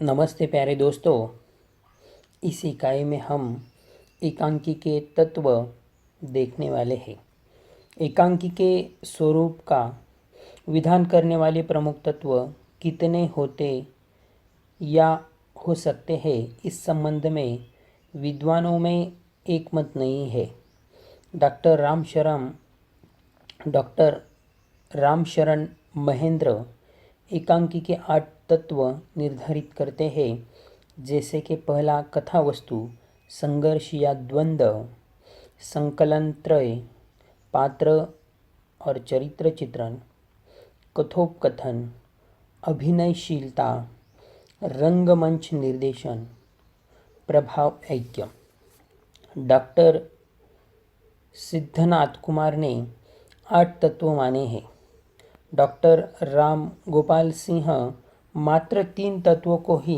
नमस्ते प्यारे दोस्तों। इस इकाई में हम एकांकी के तत्व देखने वाले हैं। एकांकी के स्वरूप का विधान करने वाले प्रमुख तत्व कितने होते या हो सकते हैं, इस संबंध में विद्वानों में एक मत नहीं है। डॉक्टर डॉक्टर रामशरण महेंद्र एकांकी के 8 तत्व निर्धारित करते हैं, जैसे कि पहला कथा वस्तु, संघर्ष या द्वंद्व, संकलन त्रय, पात्र और चरित्र चित्रण, कथोपकथन, अभिनयशीलता, रंगमंच निर्देशन, प्रभाव ऐक्य। डॉक्टर सिद्धनाथ कुमार ने 8 तत्व माने हैं। डॉक्टर राम गोपाल सिंह मात्र 3 तत्वों को ही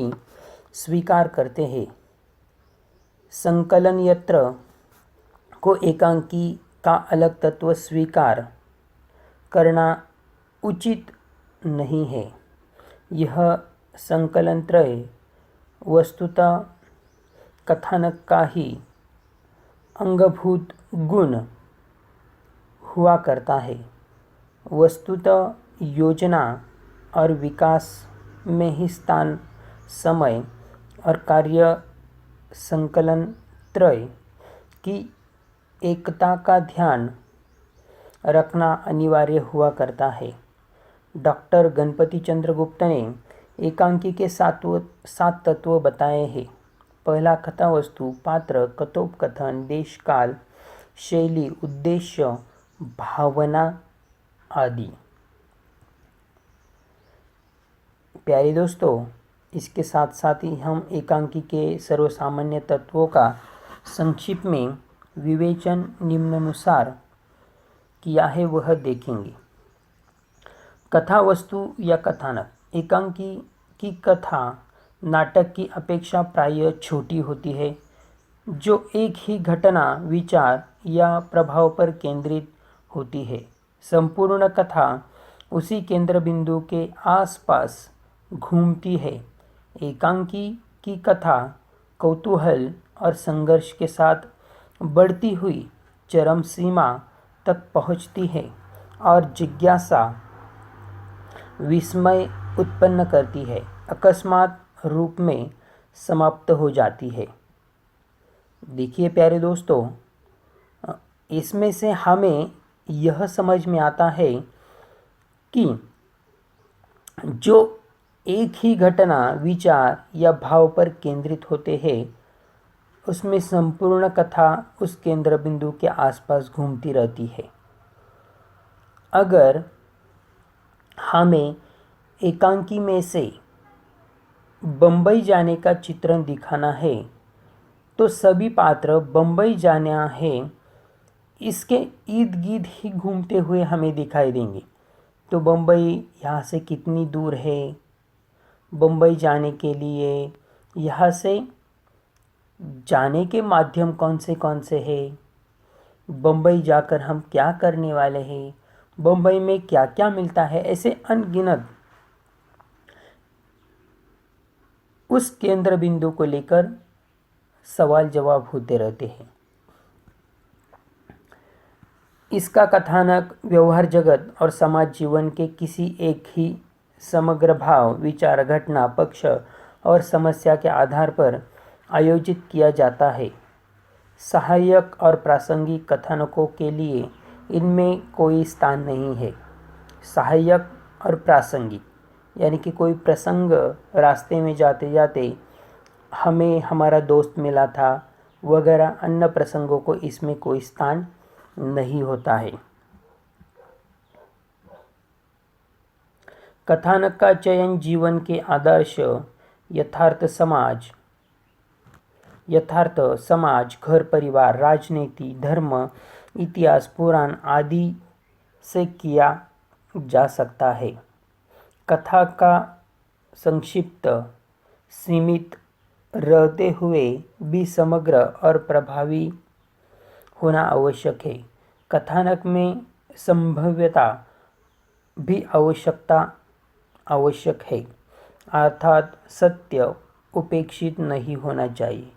स्वीकार करते हैं। संकलन यंत्र को एकांकी का अलग तत्व स्वीकार करना उचित नहीं है। यह संकलन त्रय वस्तुतः कथानक का ही अंगभूत गुण हुआ करता है। वस्तुतः योजना और विकास में ही स्थान, समय और कार्य संकलन त्रय की एकता का ध्यान रखना अनिवार्य हुआ करता है। डॉक्टर गणपति चंद्र गुप्त ने एकांकी के 7 तत्व बताए हैं। पहला कथा वस्तु, पात्र, कथोपकथन, देश काल, शैली, उद्देश्य, भावना आदि। प्यारे दोस्तों, इसके साथ साथ ही हम एकांकी के सर्वसामान्य तत्वों का संक्षिप्त में विवेचन निम्नानुसार किया है, वह देखेंगे। कथा वस्तु या कथानक। एकांकी की कथा नाटक की अपेक्षा प्रायः छोटी होती है, जो एक ही घटना, विचार या प्रभाव पर केंद्रित होती है। संपूर्ण कथा उसी केंद्र बिंदु के आसपास घूमती है। एकांकी की कथा कौतूहल और संघर्ष के साथ बढ़ती हुई चरम सीमा तक पहुंचती है और जिज्ञासा, विस्मय उत्पन्न करती है, अकस्मात रूप में समाप्त हो जाती है। देखिए प्यारे दोस्तों, इसमें से हमें यह समझ में आता है कि जो एक ही घटना, विचार या भाव पर केंद्रित होते हैं, उसमें संपूर्ण कथा उस केंद्र बिंदु के आसपास घूमती रहती है। अगर हमें एकांकी में से बम्बई जाने का चित्रण दिखाना है, तो सभी पात्र बम्बई जाना है इसके इर्द गिर्द ही घूमते हुए हमें दिखाई देंगे। तो बम्बई यहाँ से कितनी दूर है, बम्बई जाने के लिए यहाँ से जाने के माध्यम कौन से हैं, बम्बई जाकर हम क्या करने वाले हैं, बम्बई में क्या क्या मिलता है, ऐसे अनगिनत उस केंद्र बिंदु को लेकर सवाल जवाब होते रहते हैं। इसका कथानक व्यवहार जगत और समाज जीवन के किसी एक ही समग्र भाव, विचार, घटना, पक्ष और समस्या के आधार पर आयोजित किया जाता है। सहायक और प्रासंगिक कथानकों के लिए इनमें कोई स्थान नहीं है। सहायक और प्रासंगिक यानी कि कोई प्रसंग, रास्ते में जाते जाते हमें हमारा दोस्त मिला था वगैरह अन्य प्रसंगों को इसमें कोई स्थान नहीं होता है। कथानक का चयन जीवन के आदर्श, यथार्थ समाज, घर परिवार, राजनीति, धर्म, इतिहास, पुराण आदि से किया जा सकता है। कथा का संक्षिप्त, सीमित रहते हुए भी समग्र और प्रभावी होना आवश्यक है। कथानक में संभाव्यता भी आवश्यक है। अर्थात सत्य उपेक्षित नहीं होना चाहिए।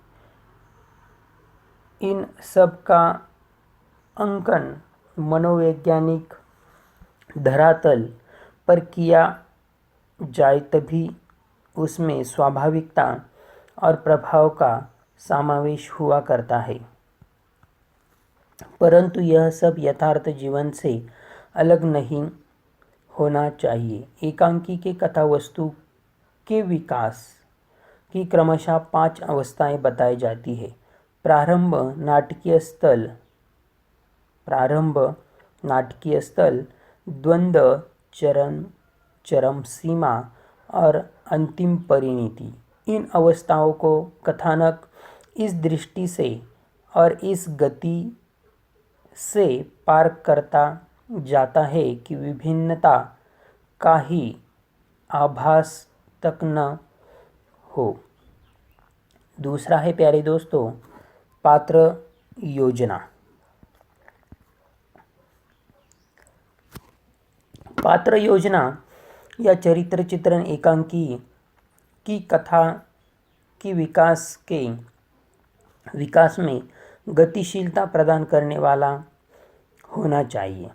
इन सब का अंकन मनोवैज्ञानिक धरातल पर किया जाए तभी उसमें स्वाभाविकता और प्रभाव का समावेश हुआ करता है। परंतु यह सब यथार्थ जीवन से अलग नहीं होना चाहिए। एकांकी के कथा वस्तु के विकास की क्रमशः 5 अवस्थाएं बताई जाती है। प्रारंभ नाटकीय स्थल, द्वंद्व, चरम सीमा और अंतिम परिणति। इन अवस्थाओं को कथानक इस दृष्टि से और इस गति से पार करता जाता है कि विभिन्नता का ही आभास तक न हो। दूसरा है प्यारे दोस्तों पात्र योजना। पात्र योजना या चरित्र चित्रण एकांकी की कथा की विकास में गतिशीलता प्रदान करने वाला होना चाहिए।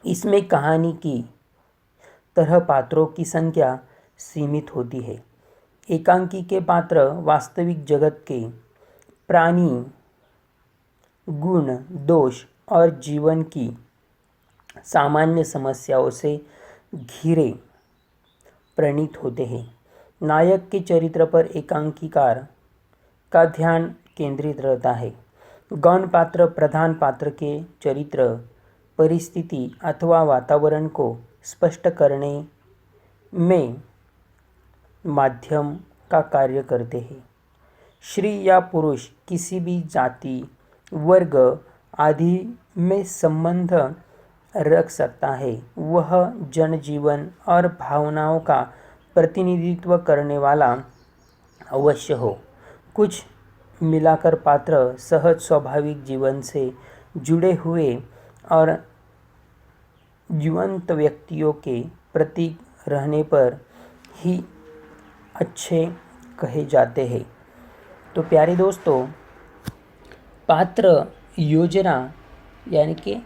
इसमें कहानी की तरह पात्रों की संख्या सीमित होती है। एकांकी के पात्र वास्तविक जगत के प्राणी, गुण, दोष और जीवन की सामान्य समस्याओं से घिरे प्रणीत होते हैं। नायक के चरित्र पर एकांकीकार का ध्यान केंद्रित रहता है। गौण पात्र प्रधान पात्र के चरित्र, परिस्थिति अथवा वातावरण को स्पष्ट करने में माध्यम का कार्य करते हैं। स्त्री या पुरुष किसी भी जाति, वर्ग आदि में संबंध रख सकता है। वह जनजीवन और भावनाओं का प्रतिनिधित्व करने वाला अवश्य हो। कुछ मिलाकर पात्र सहज स्वाभाविक जीवन से जुड़े हुए और जीवंत व्यक्तियों के प्रतीक रहने पर ही अच्छे कहे जाते हैं। तो प्यारे दोस्तों पात्र योजना यानी कि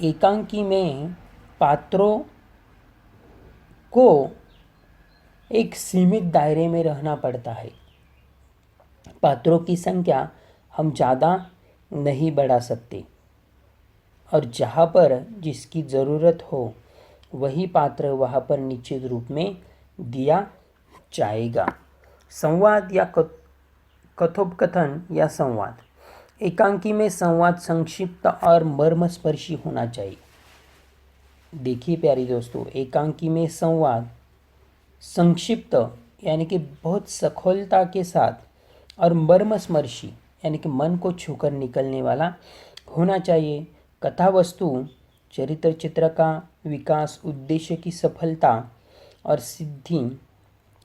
एकांकी में पात्रों को एक सीमित दायरे में रहना पड़ता है। पात्रों की संख्या हम ज़्यादा नहीं बढ़ा सकते और जहाँ पर जिसकी ज़रूरत हो वही पात्र वहाँ पर निश्चित रूप में दिया जाएगा। संवाद या कथोपकथन या संवाद। एकांकी में संवाद संक्षिप्त और मर्मस्पर्शी होना चाहिए। देखिए प्यारी दोस्तों एकांकी में संवाद संक्षिप्त यानी कि बहुत सखोलता के साथ और मर्मस्पर्शी यानी कि मन को छूकर निकलने वाला होना चाहिए। कथा वस्तु, चरित्र चित्र का विकास, उद्देश्य की सफलता और सिद्धि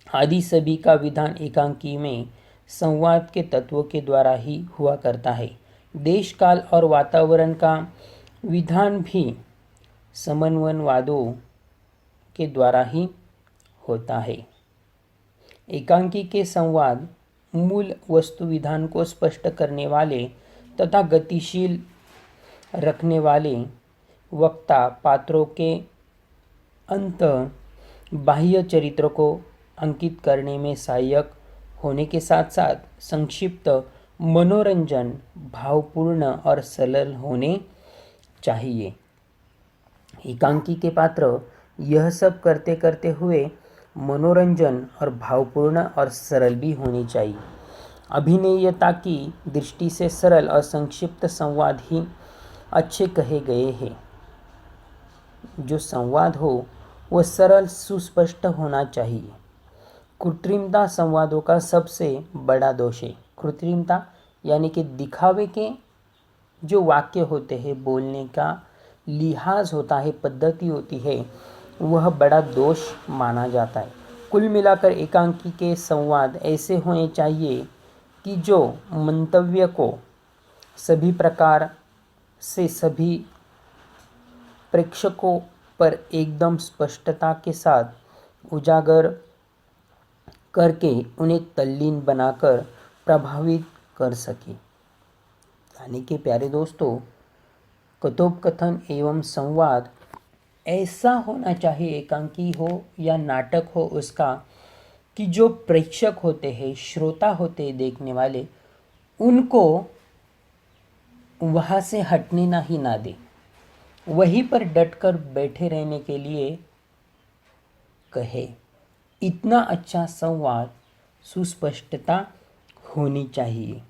आदि सभी का विधान एकांकी में संवाद के तत्वों के द्वारा ही हुआ करता है। देश काल और वातावरण का विधान भी समन्वयवादों के द्वारा ही होता है। एकांकी के संवाद मूल वस्तु विधान को स्पष्ट करने वाले तथा गतिशील रखने वाले वक्ता पात्रों के अंत बाह्य चरित्र को अंकित करने में सहायक होने के साथ साथ संक्षिप्त, मनोरंजन, भावपूर्ण और सरल होने चाहिए। एकांकी के पात्र यह सब करते करते हुए मनोरंजन और भावपूर्ण और सरल भी होने चाहिए। अभिनयता की दृष्टि से सरल और संक्षिप्त संवाद ही अच्छे कहे गए हैं। जो संवाद हो वह सरल सुस्पष्ट होना चाहिए। कृत्रिमता संवादों का सबसे बड़ा दोष है। कृत्रिमता यानी कि दिखावे के जो वाक्य होते हैं, बोलने का लिहाज होता है, पद्धति होती है, वह बड़ा दोष माना जाता है। कुल मिलाकर एकांकी के संवाद ऐसे होने चाहिए कि जो मंतव्य को सभी प्रकार से सभी प्रेक्षकों पर एकदम स्पष्टता के साथ उजागर करके उन्हें तल्लीन बनाकर प्रभावित कर सके। यानी कि प्यारे दोस्तों, कथोपकथन एवं संवाद ऐसा होना चाहिए, एकांकी हो या नाटक हो उसका, कि जो प्रेक्षक होते हैं, श्रोता होते हैं, देखने वाले, उनको वहाँ से हटने ना ही ना दे, वहीं पर डटकर बैठे रहने के लिए कहे। इतना अच्छा संवाद, सुस्पष्टता होनी चाहिए।